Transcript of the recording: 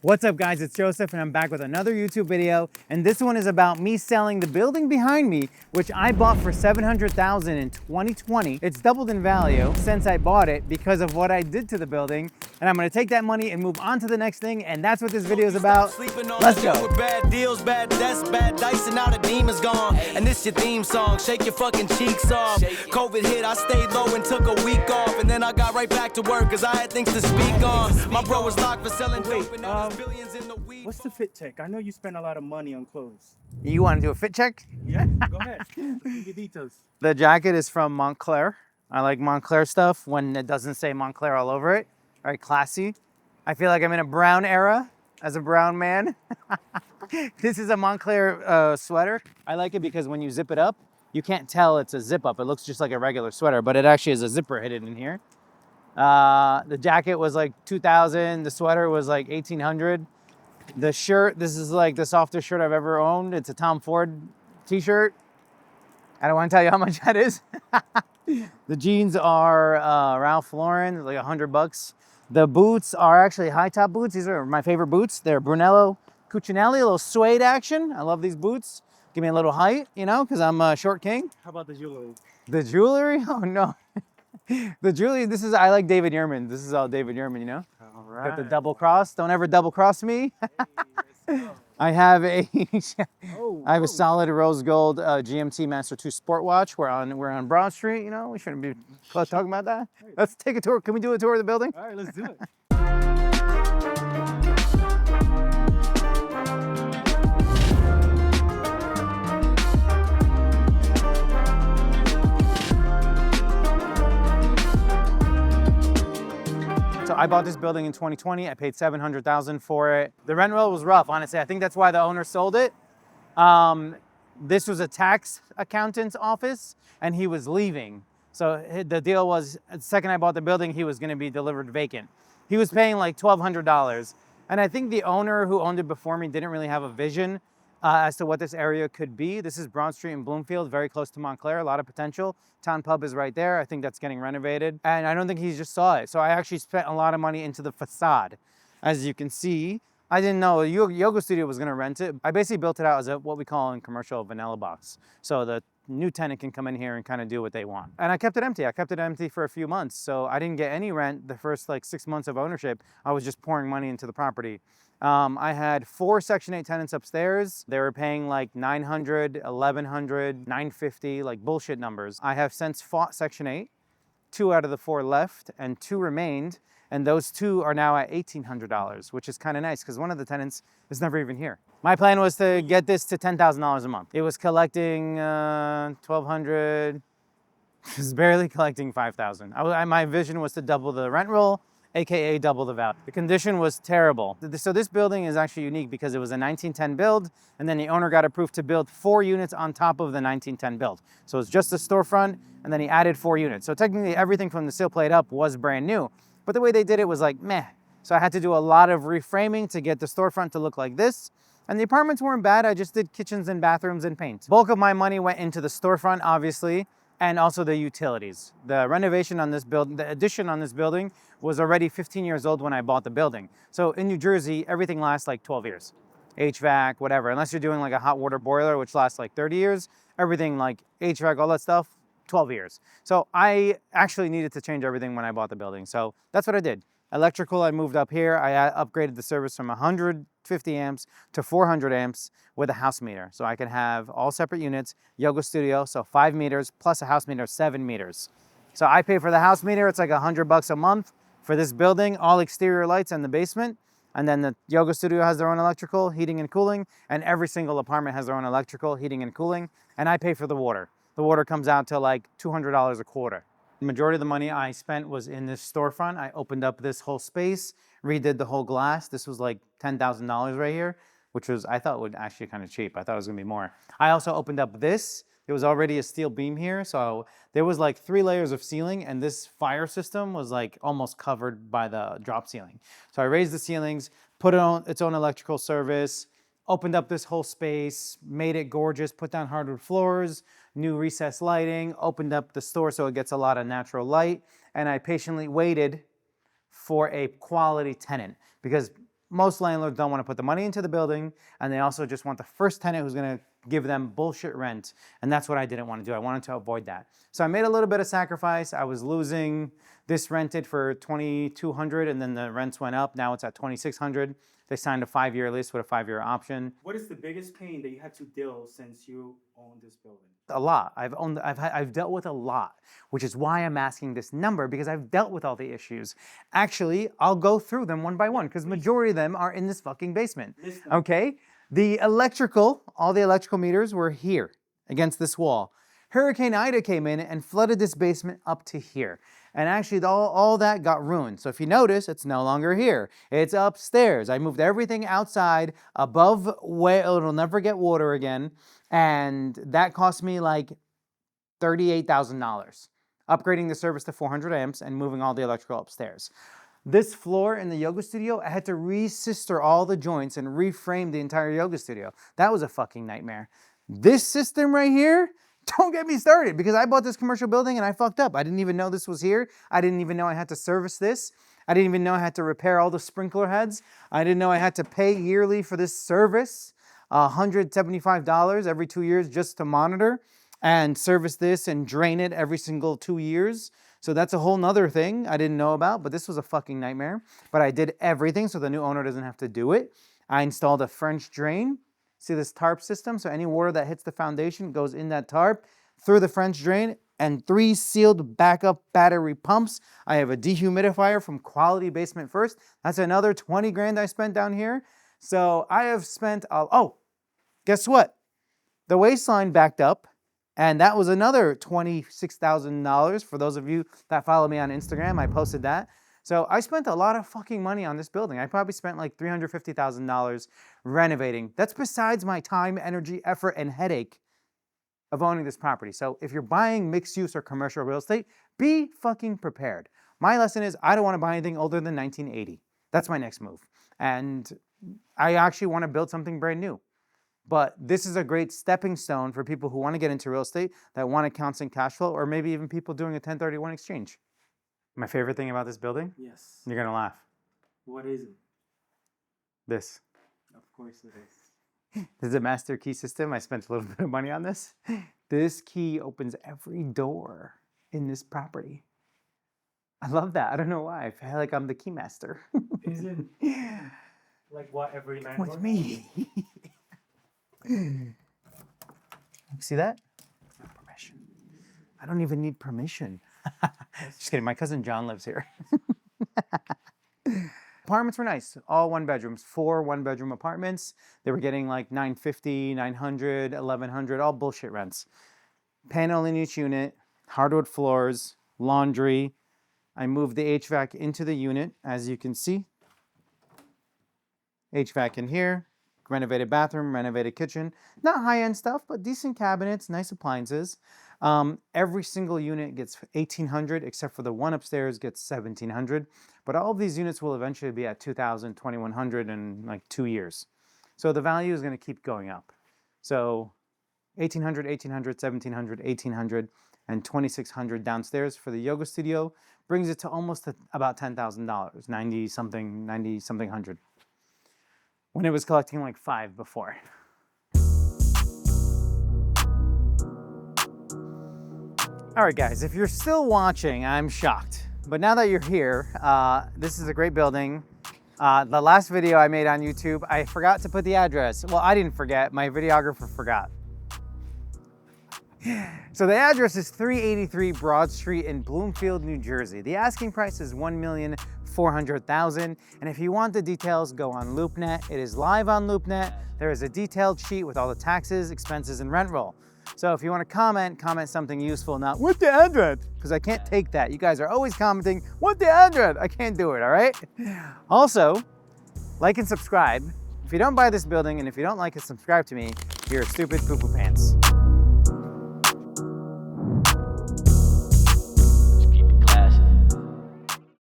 What's up guys, it's Joseph and I'm back with another YouTube video, and this one is about me selling the building behind me, which I bought for $700,000 in 2020. It's doubled in value since I bought it because of what I did to the building, and I'm gonna take that money and move on to the next thing, and that's what this video is about. Let's go. Bad deals, bad deaths, bad dice, and now the demon's gone. And this your theme song, shake your fucking cheeks off. COVID hit, I stayed low and took a week off, and then I got right back to work cause I had things to speak on. My bro was locked for selling dope and now there's billions in the weed. What's the fit check? I know you spend a lot of money on clothes. You wanna do a fit check? Yeah, go ahead. Give me the details. The jacket is from Moncler. I like Moncler stuff when it doesn't say Moncler all over it. Very classy. I feel like I'm in a brown era as a brown man. This is a Moncler sweater. I like it because when you zip it up, you can't tell it's a zip up. It looks just like a regular sweater, but it actually is a zipper hidden in here. The jacket was like $2,000. The sweater was like $1,800. The shirt, this is like the softest shirt I've ever owned. It's a Tom Ford t-shirt. I don't want to tell you how much that is. The jeans are Ralph Lauren, like $100. The boots are actually high top boots. These are my favorite boots. They're Brunello Cucinelli, a little suede action. I love these boots. Give me a little height, you know, because I'm a short king. How about the jewelry? The jewelry? Oh no. The jewelry, this is, I like David Yurman. This is all David Yurman, you know? All right. Got the double cross. Don't ever double cross me. I have a I have a solid rose gold GMT Master 2 sport watch. We're on Broad Street, you know, we shouldn't be talking about that. Let's take a tour. Can we do a tour of the building? All right, let's do it. So I bought this building in 2020. I paid $700,000 for it. The rent roll was rough, honestly. I think that's why the owner sold it. This was a tax accountant's office and he was leaving. So the deal was, the second I bought the building, he was gonna be delivered vacant. He was paying like $1,200. And I think the owner who owned it before me didn't really have a vision as to what this area could be. This is Broad Street in Bloomfield, very close to Moncler, a lot of potential. Town Pub is right there. I think that's getting renovated. And I don't think he just saw it. So I actually spent a lot of money into the facade. As you can see, I didn't know a yoga studio was gonna rent it. I basically built it out as what we call in commercial vanilla box. So the new tenant can come in here and kind of do what they want. And I kept it empty. I kept it empty for a few months. So I didn't get any rent the first like 6 months of ownership. I was just pouring money into the property. I had 4 Section 8 tenants upstairs. They were paying like $900, $1,100, $950, like bullshit numbers. I have since fought Section 8. 2 out of the 4 left and 2 remained. And those 2 are now at $1,800, which is kind of nice because one of the tenants is never even here. My plan was to get this to $10,000 a month. It was collecting $1,200. It was barely collecting $5,000. My vision was to double the rent roll, AKA double the value. The condition was terrible. So this building is actually unique because it was a 1910 build, and then the owner got approved to build 4 units on top of the 1910 build. So it's just a storefront, and then he added 4 units. So technically everything from the sill plate up was brand new. But the way they did it was like, meh. So I had to do a lot of reframing to get the storefront to look like this. And the apartments weren't bad. I just did kitchens and bathrooms and paint. Bulk of my money went into the storefront, obviously, and also the utilities. The renovation on this building, the addition on this building was already 15 years old when I bought the building. So in New Jersey, everything lasts like 12 years. HVAC, whatever. Unless you're doing like a hot water boiler, which lasts like 30 years, everything like HVAC, all that stuff, 12 years. So I actually needed to change everything when I bought the building. So that's what I did. Electrical, I moved up here. I upgraded the service from 150 amps to 400 amps with a house meter. So I can have all separate units, yoga studio, so 5 meters plus a house meter, 7 meters. So I pay for the house meter. It's like $100 a month for this building, all exterior lights in the basement. And then the yoga studio has their own electrical, heating and cooling. And every single apartment has their own electrical, heating and cooling. And I pay for the water. The water comes out to like $200 a quarter. The majority of the money I spent was in this storefront. I opened up this whole space, redid the whole glass. This was like $10,000 right here, which was, I thought would actually kind of cheap. I thought it was gonna be more. I also opened up this. There was already a steel beam here. So there was like 3 layers of ceiling and this fire system was like almost covered by the drop ceiling. So I raised the ceilings, put it on its own electrical service, opened up this whole space, made it gorgeous, put down hardwood floors, new recessed lighting, opened up the store so it gets a lot of natural light, and I patiently waited for a quality tenant because most landlords don't want to put the money into the building, and they also just want the first tenant who's going to give them bullshit rent. And that's what I didn't want to do. I wanted to avoid that. So I made a little bit of sacrifice. I was losing this rented for $2,200, and then the rents went up. Now it's at $2,600. They signed a 5-year lease with a 5-year option. What is the biggest pain that you had to deal since you owned this building? A lot. I've dealt with a lot, which is why I'm asking this number, because I've dealt with all the issues. Actually, I'll go through them one by one, because majority of them are in this fucking basement. Okay? The electrical, all the electrical meters were here against this wall. Hurricane Ida came in and flooded this basement up to here. And actually all that got ruined. So if you notice, it's no longer here. It's upstairs. I moved everything outside above where it'll never get water again. And that cost me like $38,000. Upgrading the service to 400 amps and moving all the electrical upstairs. This floor in the yoga studio, I had to re-sister all the joints and reframe the entire yoga studio. That was a fucking nightmare. This system right here, don't get me started, because I bought this commercial building and I fucked up. I didn't even know this was here. I didn't even know I had to service this. I didn't even know I had to repair all the sprinkler heads. I didn't know I had to pay yearly for this service, $175 every 2 years just to monitor and service this and drain it every single 2 years. So that's a whole nother thing I didn't know about, but this was a fucking nightmare. But I did everything so the new owner doesn't have to do it. I installed a French drain. See this tarp system? So any water that hits the foundation goes in that tarp through the French drain, and 3 sealed backup battery pumps. I have a dehumidifier from Quality Basement First. That's another 20 grand I spent down here. So I have spent, oh, guess what? The waistline backed up, and that was another $26,000 for those of you that follow me on Instagram. I posted that. So I spent a lot of fucking money on this building. I probably spent like $350,000 renovating. That's besides my time, energy, effort, and headache of owning this property. So if you're buying mixed use or commercial real estate, be fucking prepared. My lesson is I don't want to buy anything older than 1980. That's my next move. And I actually want to build something brand new. But this is a great stepping stone for people who want to get into real estate, that want a constant cash flow, or maybe even people doing a 1031 exchange. My favorite thing about this building? Yes. You're going to laugh. What is it? This. Of course it is. This is a master key system. I spent a little bit of money on this. This key opens every door in this property. I love that. I don't know why. I feel like I'm the key master. Is it like what every landlord? With me. See that? No permission. I don't even need permission. Just kidding. My cousin John lives here. Apartments were nice. All 1 bedrooms. 4 1-bedroom apartments. They were getting like $950, $900, $1,100, all bullshit rents. Panel in each unit, hardwood floors, laundry. I moved the HVAC into the unit, as you can see. HVAC in here. Renovated bathroom, renovated kitchen. Not high-end stuff, but decent cabinets, nice appliances. Every single unit gets $1,800, except for the one upstairs gets $1,700. But all of these units will eventually be at $2,000, $2,100 in like 2 years. So the value is going to keep going up. So $1,800, $1,800, $1,700, $1,800, and $2,600 downstairs for the yoga studio brings it to almost about $10,000, 90-something hundred. When it was collecting like 5 before. All right, guys, if you're still watching, I'm shocked. But now that you're here, this is a great building. The last video I made on YouTube, I forgot to put the address. Well, I didn't forget, my videographer forgot. So the address is 383 Broad Street in Bloomfield, New Jersey. The asking price is $1,400,000. And if you want the details, go on LoopNet. It is live on LoopNet. There is a detailed sheet with all the taxes, expenses, and rent roll. So if you want to comment something useful, not "What's the address?" because I can't take that. You guys are always commenting, "What's the address?" I can't do it, all right? Also, like and subscribe. If you don't buy this building and if you don't like it, subscribe to me. You're stupid poo-poo pants.